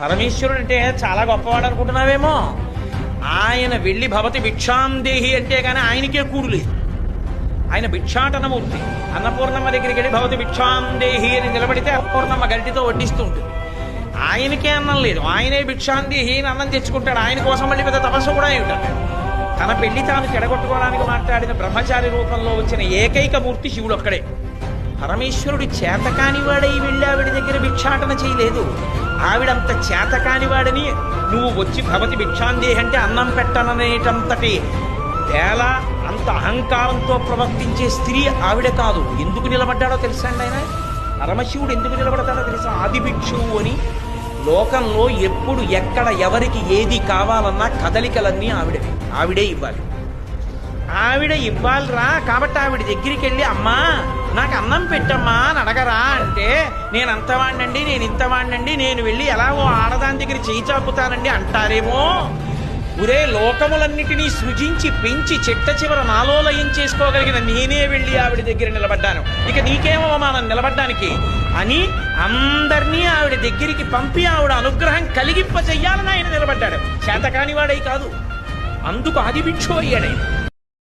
పరమేశ్వరుడు అంటే చాలా గొప్పవాడు అనుకుంటున్నావేమో. ఆయన వెళ్ళి భవతి భిక్షాం దేహి అంటే కానీ ఆయనకే కూడు లేదు. ఆయన భిక్షాటనమూర్తి. అన్నపూర్ణమ్మ దగ్గరికి వెళ్ళి భవతి భిక్షాం దేహి అని నిలబడితే అన్నపూర్ణమ్మ గరిటితో వడ్డిస్తూ ఉంటుంది. ఆయనకే అన్నం లేదు, ఆయనే భిక్షాం దేహి అని అన్నం తెచ్చుకుంటాడు. ఆయన కోసం మళ్ళీ పెద్ద తపస్సు కూడా ఏమిటంటే తన పెళ్లి తాను చెడగొట్టుకోవడానికి మాట్లాడిన బ్రహ్మచారి రూపంలో వచ్చిన ఏకైక మూర్తి శివుడు ఒక్కడే. పరమేశ్వరుడు చేతకానివాడై వెళ్ళి ఆవిడ దగ్గర భిక్షాటన చేయలేదు. ఆవిడంత చేతకానివాడని నువ్వు వచ్చి భవతి భిక్షాందేహి అంటే అన్నం పెట్టననేటంతటి వేళ అంత అహంకారంతో ప్రవర్తించే స్త్రీ ఆవిడ కాదు. ఎందుకు నిలబడ్డాడో తెలుసా అండి ఆయన? పరమశివుడు ఎందుకు నిలబడతాడో తెలుసా? ఆది భిక్షువు అని. లోకంలో ఎప్పుడు ఎక్కడ ఎవరికి ఏది కావాలన్నా కదలికలన్నీ ఆవిడే ఇవ్వాలి. ఆవిడ ఇవ్వాలిరా. కాబట్టి ఆవిడ దగ్గరికి వెళ్ళి అమ్మా నాకు అన్నం పెట్టమ్మా అని అడగరా అంటే నేను అంతవాణ్ణండి, నేను ఇంతవాణ్ణండి, నేను వెళ్ళి ఎలాగో ఆడదాని దగ్గర చేయి చాపుతానండి అంటారేమో. ఒరే, లోకములన్నిటినీ సృజించి పెంచి చెట్ట చివర నాలో లయం చేసుకోగలిగిన నేనే వెళ్ళి ఆవిడ దగ్గర నిలబడ్డాను, ఇక నీకేమో మనం నిలబడ్డానికి అని అందరినీ ఆవిడ దగ్గరికి పంపి ఆవిడ అనుగ్రహం కలిగింప చెయ్యాలని ఆయన నిలబడ్డాడు. చేతకానివాడై కాదు. అందుకు ఆది భిక్షు అయ్యాడు ఆయన.